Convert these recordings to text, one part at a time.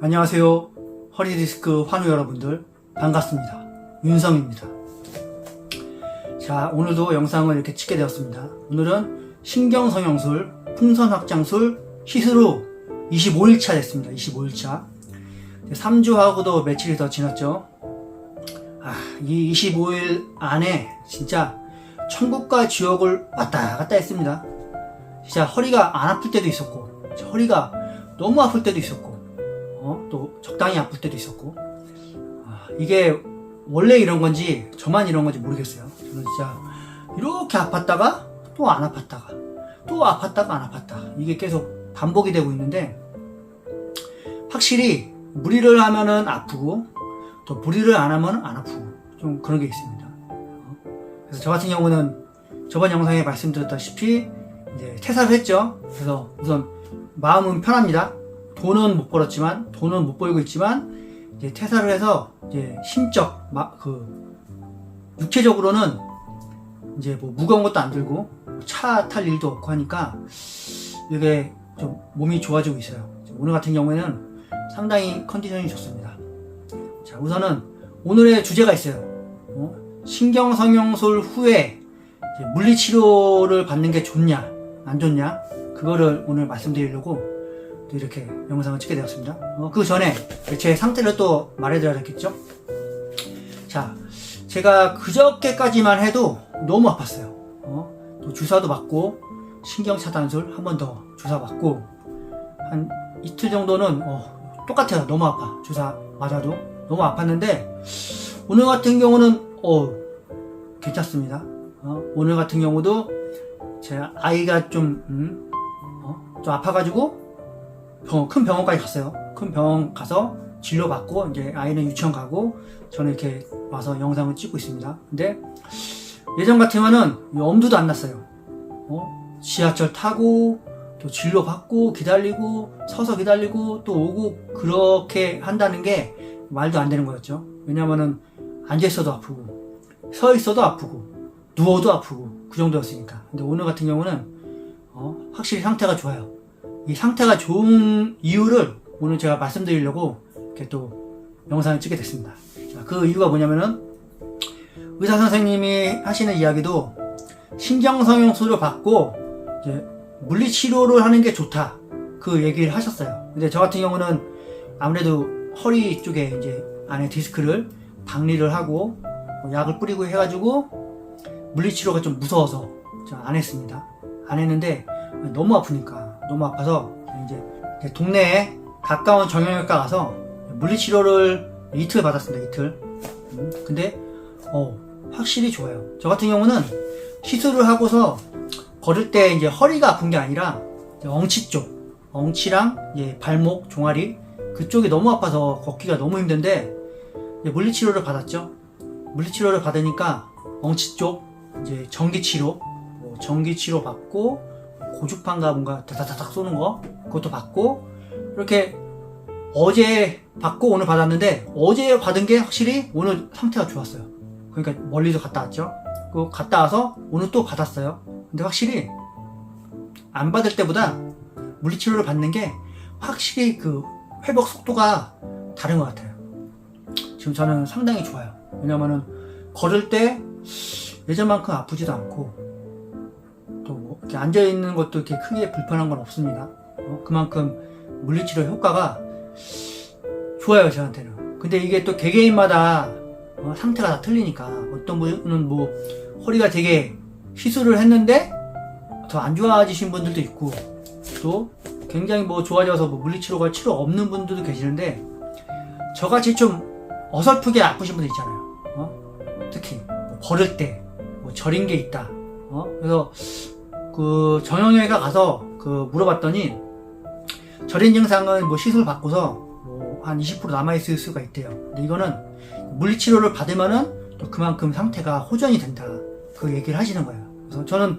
안녕하세요. 허리디스크 환우 여러분들 반갑습니다. 윤성입니다. 자, 오늘도 영상을 이렇게 찍게 되었습니다. 오늘은 신경성형술, 풍선확장술 시술 후 25일차 됐습니다. 25일차 3주하고도 며칠이 더 지났죠. 이 25일 안에 진짜 천국과 지옥을 왔다 갔다 했습니다. 진짜 허리가 안 아플 때도 있었고, 허리가 너무 아플 때도 있었고, 또 적당히 아플 때도 있었고, 이게 원래 이런 건지 저만 이런 건지 모르겠어요. 저는 진짜 이렇게 아팠다가 또 안 아팠다가 또 아팠다가 안 아팠다, 이게 계속 반복이 되고 있는데, 확실히 무리를 하면은 아프고 또 무리를 안 하면 안 아프고 좀 그런 게 있습니다. 그래서 저 같은 경우는 저번 영상에 말씀드렸다시피 이제 퇴사를 했죠. 그래서 우선 마음은 편합니다. 돈은 못 벌었지만, 돈은 못 벌고 있지만, 이제 퇴사를 해서 이제 심적, 육체적으로는 이제 뭐 무거운 것도 안 들고 차 탈 일도 없고 하니까 이게 좀 몸이 좋아지고 있어요. 오늘 같은 경우에는 상당히 컨디션이 좋습니다. 자, 우선은 오늘의 주제가 있어요. 신경성형술 후에 이제 물리치료를 받는 게 좋냐 안 좋냐, 그거를 오늘 말씀드리려고 또 이렇게 영상을 찍게 되었습니다. 그 전에 제 상태를 또 말해드려야겠죠. 자, 제가 그저께까지만 해도 너무 아팠어요. 또 주사도 맞고 신경차단술 한 번 더 주사 맞고 한 이틀 정도는 똑같아요. 너무 아파. 주사 맞아도 너무 아팠는데, 오늘 같은 경우는 괜찮습니다. 오늘 같은 경우도 제 아이가 좀 아파가지고 큰 병원까지 갔어요. 큰 병원 가서 진료 받고 이제 아이는 유치원 가고 저는 이렇게 와서 영상을 찍고 있습니다. 근데 예전 같으면은 엄두도 안 났어요. 지하철 타고 또 진료 받고 기다리고 서서 기다리고 또 오고 그렇게 한다는 게 말도 안 되는 거였죠. 왜냐면은 앉아 있어도 아프고 서 있어도 아프고 누워도 아프고 그 정도였으니까. 근데 오늘 같은 경우는 확실히 상태가 좋아요. 이 상태가 좋은 이유를 오늘 제가 말씀드리려고 이렇게 또 영상을 찍게 됐습니다. 자, 그 이유가 뭐냐면은 의사 선생님이 하시는 이야기도 신경성형술을 받고 이제 물리치료를 하는 게 좋다, 그 얘기를 하셨어요. 근데 저 같은 경우는 아무래도 허리 쪽에 이제 안에 디스크를 박리를 하고 약을 뿌리고 해가지고 물리치료가 좀 무서워서 안 했습니다. 안 했는데 너무 아프니까, 너무 아파서 이제 동네에 가까운 정형외과 가서 물리치료를 이틀 받았습니다. 이틀. 근데 확실히 좋아요. 저 같은 경우는 시술을 하고서 걸을 때 이제 허리가 아픈 게 아니라 엉치 쪽, 엉치랑 이제 발목, 종아리 그쪽이 너무 아파서 걷기가 너무 힘든데, 물리치료를 받았죠. 물리치료를 받으니까 엉치 쪽 이제 전기치료, 전기치료 받고 고주파인가 뭔가 다다다닥 쏘는 거 그것도 받고, 이렇게 어제 받고 오늘 받았는데, 어제 받은 게 확실히 오늘 상태가 좋았어요. 그러니까 멀리서 갔다 왔죠. 그 갔다 와서 오늘 또 받았어요. 근데 확실히 안 받을 때보다 물리치료를 받는 게 확실히 그 회복 속도가 다른 것 같아요. 지금 저는 상당히 좋아요. 왜냐면은 걸을 때 예전만큼 아프지도 않고 또 뭐 이렇게 앉아있는 것도 이렇게 크게 불편한 건 없습니다. 그만큼 물리치료 효과가 좋아요, 저한테는. 근데 이게 또 개개인마다 상태가 다 틀리니까, 어떤 분은 뭐 허리가 되게 시술을 했는데 더 안 좋아지신 분들도 있고, 또 굉장히 뭐 좋아져서 뭐 물리치료가 필요 없는 분들도 계시는데, 저같이 좀 어설프게 아프신 분들 있잖아요. 특히 뭐 걸을 때 뭐 저린 게 있다. 그래서 그 정형외과 가서 그 물어봤더니, 저린 증상은 뭐 시술 받고서 뭐 한 20% 남아있을 수가 있대요. 근데 이거는 물리치료를 받으면은 또 그만큼 상태가 호전이 된다, 그 얘기를 하시는 거예요. 그래서 저는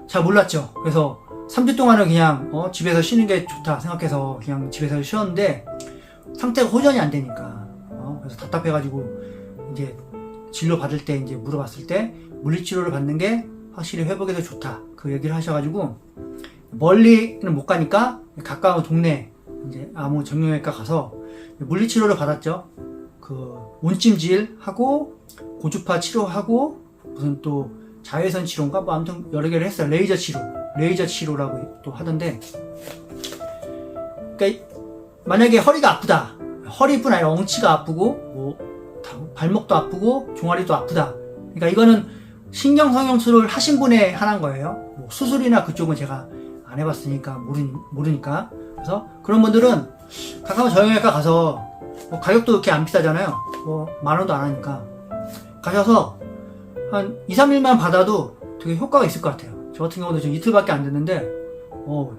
잘 몰랐죠. 그래서 3주 동안은 그냥 집에서 쉬는 게 좋다 생각해서 그냥 집에서 쉬었는데, 상태가 호전이 안 되니까 그래서 답답해가지고 이제 진료 받을 때 이제 물어봤을 때 물리치료를 받는 게 확실히 회복에 더 좋다, 그 얘기를 하셔가지고 멀리는 못 가니까 가까운 동네 이제 아무 정형외과 가서 물리치료를 받았죠. 그 온찜질 하고 고주파 치료하고 무슨 또 자외선 치료인가 뭐 아무튼 여러 개를 했어요. 레이저 치료라고 또 하던데, 그러니까 만약에 허리가 아프다, 허리뿐 아니라 엉치가 아프고 뭐 발목도 아프고 종아리도 아프다, 그러니까 이거는 신경성형술을 하신 분에 한한 거예요. 뭐 수술이나 그쪽은 제가 안 해봤으니까 모르니까. 그래서 그런 분들은 가까운 정형외과 가서 뭐 가격도 그렇게 안 비싸잖아요. 뭐 10,000원도 안 하니까 가셔서 한 2, 3일만 받아도 되게 효과가 있을 것 같아요. 저 같은 경우도 지금 이틀밖에 안 됐는데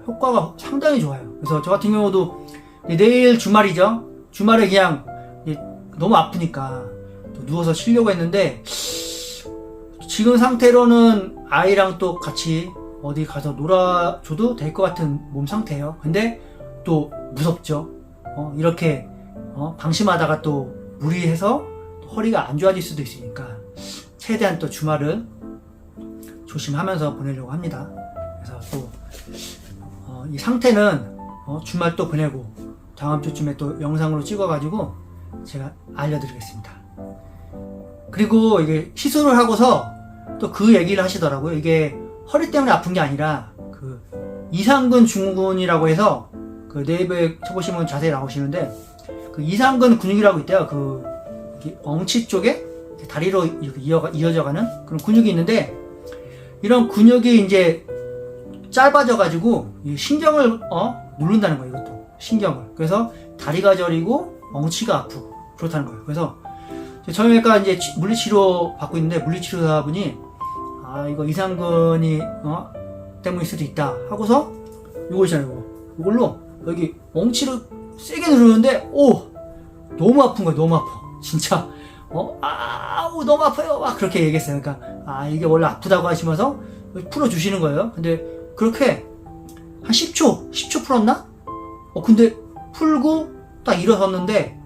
효과가 상당히 좋아요. 그래서 저 같은 경우도 내일 주말이죠. 주말에 그냥 너무 아프니까 또 누워서 쉬려고 했는데, 지금 상태로는 아이랑 또 같이 어디 가서 놀아줘도 될 것 같은 몸 상태예요. 근데 또 무섭죠. 이렇게 방심하다가 또 무리해서 또 허리가 안 좋아질 수도 있으니까 최대한 또 주말은 조심하면서 보내려고 합니다. 그래서 또 이 상태는 주말 또 보내고 다음 주쯤에 또 영상으로 찍어가지고 제가 알려드리겠습니다. 그리고 이게 시술을 하고서 또 그 얘기를 하시더라고요. 이게 허리 때문에 아픈 게 아니라 그 이상근 중근이라고 해서 그 네이버에 쳐보시면 자세히 나오시는데, 그 이상근 근육이라고 있대요. 그 엉치 쪽에 다리로 이렇게 이어져가는 그런 근육이 있는데, 이런 근육이 이제 짧아져가지고 신경을 누른다는 거예요. 이것도 신경을. 그래서 다리가 저리고 엉치가 아프고 그렇다는 거예요. 그래서 정형외과 이제 물리치료 받고 있는데, 물리치료사분이 이거 이상근이 때문일 수도 있다 하고서 이거 있잖아요. 이걸로 여기 엉치를 세게 누르는데 너무 아픈 거예요. 너무 아파. 진짜 아우 너무 아파요. 막 그렇게 얘기했어요. 그러니까 이게 원래 아프다고 하시면서 풀어주시는 거예요. 근데 그렇게 한 10초 풀었나? 근데 풀고 딱 일어섰는데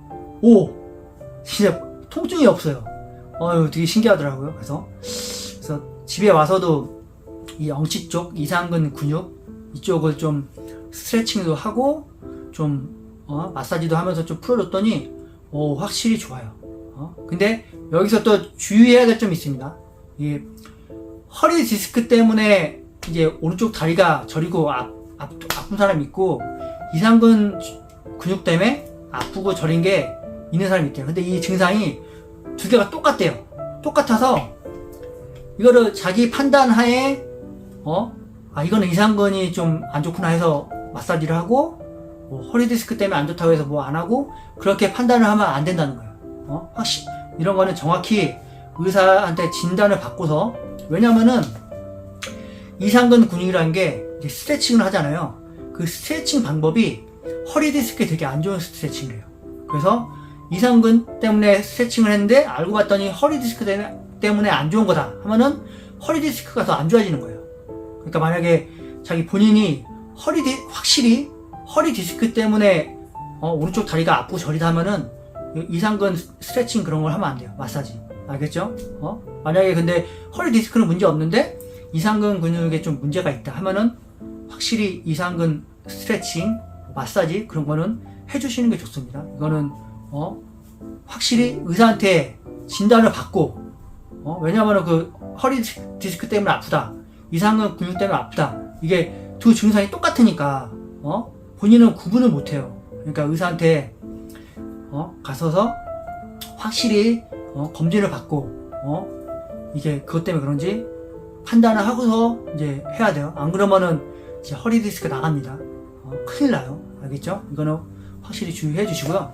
진짜 통증이 없어요. 되게 신기하더라고요. 그래서 집에 와서도 이 엉치 쪽 이상근 근육 이쪽을 좀 스트레칭도 하고 좀 마사지도 하면서 좀 풀어줬더니 확실히 좋아요. 근데 여기서 또 주의해야 될 점이 있습니다. 이게 허리 디스크 때문에 이제 오른쪽 다리가 저리고 아픈 사람이 있고, 이상근 근육 때문에 아프고 저린 게 있는 사람이 있대요. 근데 이 증상이 두 개가 똑같대요. 똑같아서 이거를 자기 판단하에 이거는 이상근이 좀 안 좋구나 해서 마사지를 하고, 허리 디스크 때문에 안 좋다고 해서 뭐 안 하고 그렇게 판단을 하면 안 된다는 거예요. 확실히 이런 거는 정확히 의사한테 진단을 받고서, 왜냐면은 이상근 근육이라는 게 이제 스트레칭을 하잖아요. 그 스트레칭 방법이 허리 디스크에 되게 안 좋은 스트레칭이에요. 그래서 이상근 때문에 스트레칭을 했는데 알고 봤더니 허리 디스크 때문에 안 좋은 거다 하면은 허리 디스크가 더 안 좋아지는 거예요. 그러니까 만약에 자기 본인이 확실히 허리 디스크 때문에 오른쪽 다리가 아프고 저리다 하면은 이상근 스트레칭 그런 걸 하면 안 돼요. 마사지. 알겠죠? 만약에 근데 허리 디스크는 문제 없는데 이상근 근육에 좀 문제가 있다 하면은 확실히 이상근 스트레칭, 마사지 그런 거는 해주시는 게 좋습니다. 이거는 확실히 의사한테 진단을 받고, 왜냐면은 그 허리 디스크 때문에 아프다, 이상근 근육 때문에 아프다, 이게 두 증상이 똑같으니까 본인은 구분을 못해요. 그러니까 의사한테 가서서 확실히 검진을 받고 이게 그것 때문에 그런지 판단을 하고서 이제 해야 돼요. 안 그러면은 이제 허리 디스크 나갑니다. 큰일 나요. 알겠죠? 이거는 확실히 주의해 주시고요.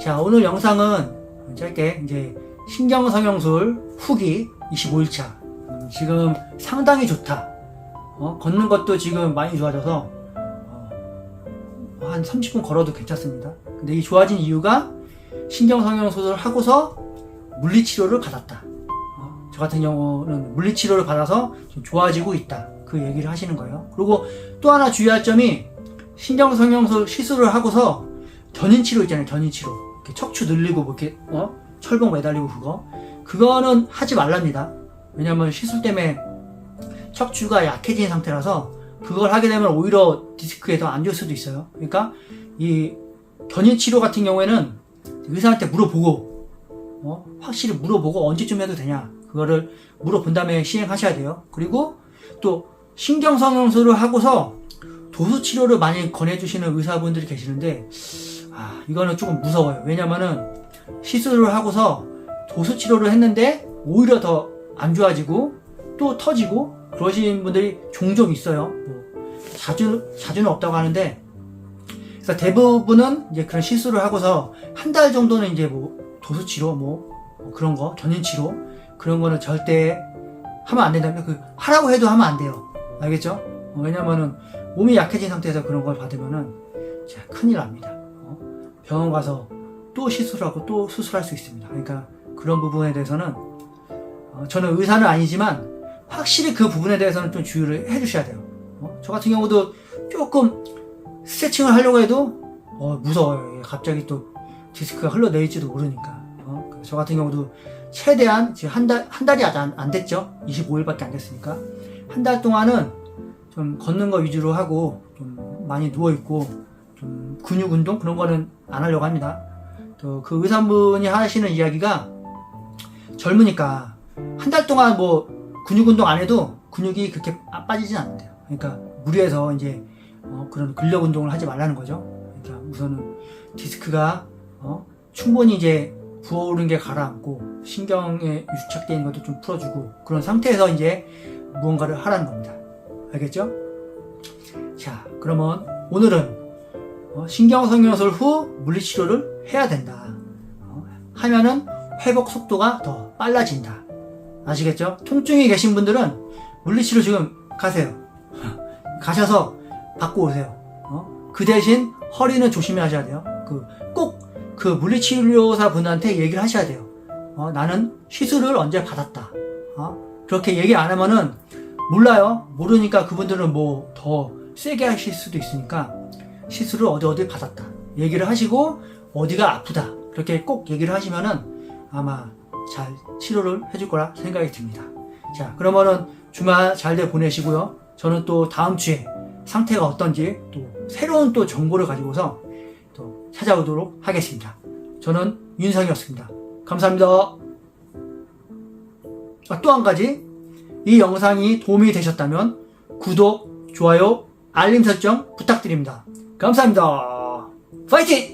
자, 오늘 영상은 짧게 이제 신경성형술 후기 25일차. 지금 상당히 좋다. 걷는 것도 지금 많이 좋아져서 한 30분 걸어도 괜찮습니다. 근데 이 좋아진 이유가 신경성형술을 하고서 물리치료를 받았다. 저 같은 경우는 물리치료를 받아서 좀 좋아지고 있다. 그 얘기를 하시는 거예요. 그리고 또 하나 주의할 점이, 신경성형술 시술을 하고서 견인치료 있잖아요. 견인치료. 이렇게 척추 늘리고 뭐 이렇게 철봉 매달리고 그거는 하지 말랍니다. 왜냐면 시술 때문에 척추가 약해진 상태라서 그걸 하게 되면 오히려 디스크에 더 안 좋을 수도 있어요. 그러니까 이 견인 치료 같은 경우에는 의사한테 물어보고 확실히 물어보고 언제쯤 해도 되냐 그거를 물어본 다음에 시행하셔야 돼요. 그리고 또 신경성형술을 하고서 도수치료를 많이 권해주시는 의사분들이 계시는데 이거는 조금 무서워요. 왜냐면은 시술을 하고서 도수치료를 했는데 오히려 더 안 좋아지고 또 터지고 그러신 분들이 종종 있어요. 뭐 자주는 없다고 하는데, 그래서 대부분은 이제 그런 시술을 하고서 한 달 정도는 이제 뭐 도수치료 그런 거 견인치료 그런 거는 절대 하면 안 된다면 하라고 해도 하면 안 돼요. 알겠죠? 왜냐면은 몸이 약해진 상태에서 그런 걸 받으면은 진짜 큰일 납니다. 병원 가서 또 시술하고 또 수술할 수 있습니다. 그러니까 그런 부분에 대해서는 저는 의사는 아니지만 확실히 그 부분에 대해서는 좀 주의를 해주셔야 돼요. 저 같은 경우도 조금 스트레칭을 하려고 해도 무서워요. 갑자기 또 디스크가 흘러내릴지도 모르니까. 저 같은 경우도 최대한 지금 한 달이 아직 안 됐죠. 25일밖에 안 됐으니까 한 달 동안은 좀 걷는 거 위주로 하고 좀 많이 누워 있고 좀 근육 운동 그런 거는 안 하려고 합니다. 또 그 의사분이 하시는 이야기가 젊으니까 한 달 동안 뭐 근육 운동 안 해도 근육이 그렇게 빠지진 않는데요. 그러니까 무리해서 이제 그런 근력 운동을 하지 말라는 거죠. 그러니까 우선은 디스크가 충분히 이제 부어오른 게 가라앉고 신경에 유착되어 있는 것도 좀 풀어주고 그런 상태에서 이제 무언가를 하라는 겁니다. 알겠죠? 자, 그러면 오늘은 신경성형술 후 물리치료를 해야 된다. 하면은 회복 속도가 더 빨라진다. 아시겠죠? 통증이 계신 분들은 물리치료 지금 가세요. 가셔서 받고 오세요. 그 대신 허리는 조심하셔야 돼요. 꼭 그 물리치료사 분한테 얘기를 하셔야 돼요. 나는 시술을 언제 받았다. 그렇게 얘기 안 하면은 몰라요. 모르니까 그분들은 뭐 더 세게 하실 수도 있으니까 시술을 어디 받았다. 얘기를 하시고 어디가 아프다. 그렇게 꼭 얘기를 하시면은 아마 잘 치료를 해줄 거라 생각이 듭니다. 자, 그러면은 주말 잘들 보내시고요. 저는 또 다음 주에 상태가 어떤지 또 새로운 또 정보를 가지고서 또 찾아오도록 하겠습니다. 저는 윤상이었습니다. 감사합니다. 또 한 가지, 이 영상이 도움이 되셨다면 구독, 좋아요, 알림 설정 부탁드립니다. 감사합니다. 파이팅!